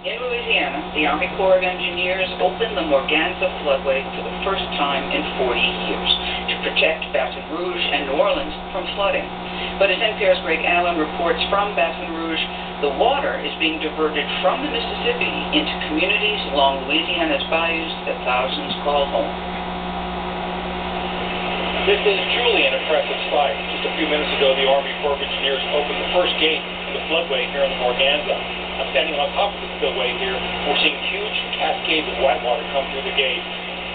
In Louisiana, the Army Corps of Engineers opened the Morganza floodway for the first time in 40 years to protect Baton Rouge and New Orleans from flooding. But as NPR's Greg Allen reports from Baton Rouge, the water is being diverted from the Mississippi into communities along Louisiana's bayous that thousands call home. This is truly an impressive sight. Just a few minutes ago, the Army Corps of Engineers opened the first gate to the floodway here in the Morganza. I'm standing on top of the spillway here. We're seeing huge cascades of white water come through the gate.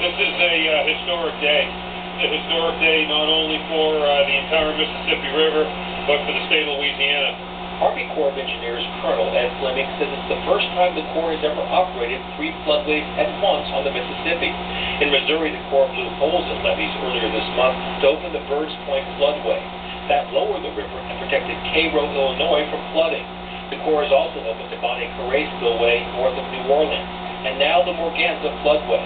This is a historic day. A historic day not only for the entire Mississippi River, but for the state of Louisiana. Army Corps of Engineers Colonel Ed Fleming says it's the first time the Corps has ever operated 3 floodways at once on the Mississippi. In Missouri, the Corps blew holes in levees earlier this month to open the Birds Point floodway. That lowered the river and protected Cairo, Illinois from flooding. The Corps has also opened the Bonnie Carré spillway north of New Orleans, and now the Morganza floodway.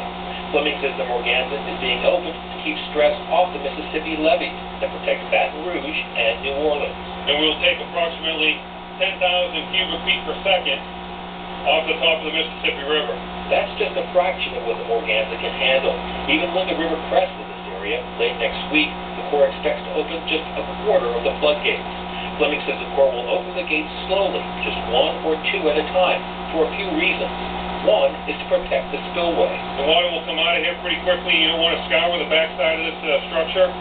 Fleming says the Morganza is being opened to keep stress off the Mississippi levees that protect Baton Rouge and New Orleans. And we'll take approximately 10,000 cubic feet per second off the top of the Mississippi River. That's just a fraction of what the Morganza can handle. Even when the river crests in this area late next week, the Corps expects to open just a quarter of the floodgates. Fleming says the Corps will open the gates slowly, just 1 or 2 at a time, for a few reasons. One is to protect the spillway. The water will come out of here pretty quickly. You don't want to scour the backside of this structure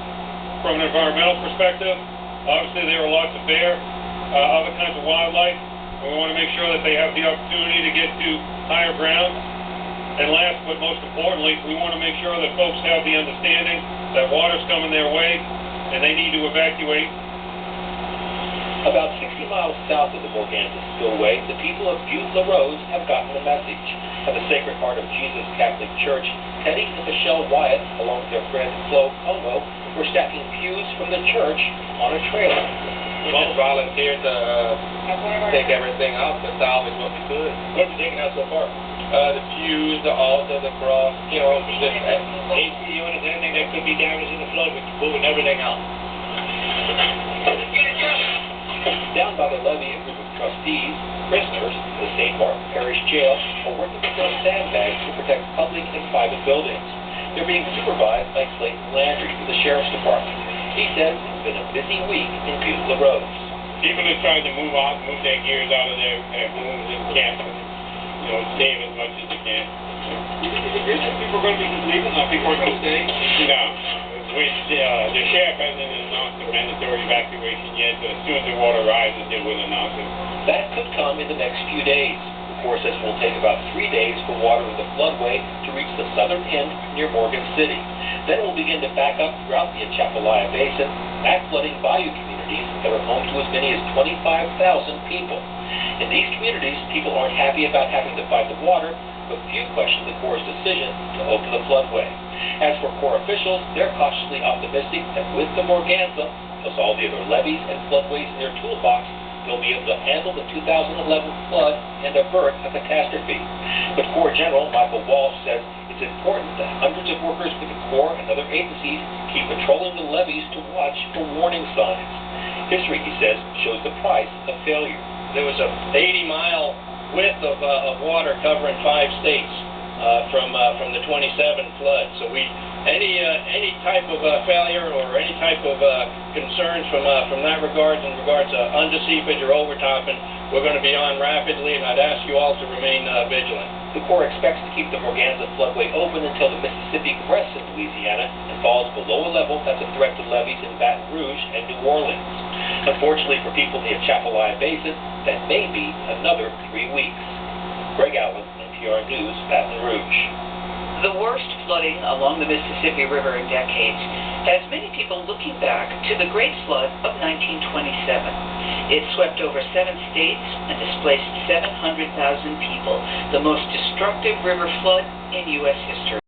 from an environmental perspective. Obviously, there are lots of bear, other kinds of wildlife, and we want to make sure that they have the opportunity to get to higher ground. And last but most importantly, we want to make sure that folks have the understanding that water's coming their way and they need to evacuate. About 60 miles south of the Morganza spillway, the people of Butte-LaRose have gotten the message. At the Sacred Heart of Jesus Catholic Church, Teddy and Michelle Wyatt, along with their friend Flo Como, were stacking pews from the church on a trailer. We just volunteered to take everything out to salvage what we could. What have you taken out so far? The pews, the altar, the cross, just AC units, anything that could be damaged in the flood, we're moving everything out. Down by the levee, a group of trustees, prisoners in the St. Martin Parish Jail, are working to throw sandbags to protect public and private buildings. They're being supervised by Clayton Landry from the Sheriff's Department. He says it's been a busy week in Butte-LaRose. People are trying to move their gears out of their rooms and camp, save as much as they can. Isn't people going to be leaving? People are going to stay? No. The sheriff hasn't announced a mandatory evacuation yet, but as soon as the water rises, they will announce it. That could come in the next few days. The Corps says it will take about 3 days for water in the floodway to reach the southern end near Morgan City. Then it will begin to back up throughout the Atchafalaya Basin, back-flooding bayou communities that are home to as many as 25,000 people. In these communities, people aren't happy about having to fight the water, but few question the Corps' decision to open the floodway. As for Corps officials, they're cautiously optimistic that with the Morganza, plus all the other levees and floodways in their toolbox, they'll be able to handle the 2011 flood and avert a catastrophe. But Corps General Michael Walsh says it's important that hundreds of workers with the Corps and other agencies keep patrolling the levees to watch for warning signs. History, he says, shows the price of failure. There was a 80-mile width of water covering 5 states from the 27 flood. So any type of failure or any type of concerns from that regards in regards to underseepage or overtopping, we're going to be on rapidly, and I'd ask you all to remain vigilant. The Corps expects to keep the Morganza floodway open until the Mississippi crests in Louisiana and falls below a level that's a threat to levees in Baton Rouge and New Orleans. Unfortunately for people in the Atchafalaya Basin, that may be another 3 weeks. Greg Allen, NPR News, Baton Rouge. The worst flooding along the Mississippi River in decades has many people looking back to the Great Flood of 1927. It swept over 7 states and displaced 700,000 people, the most destructive river flood in U.S. history.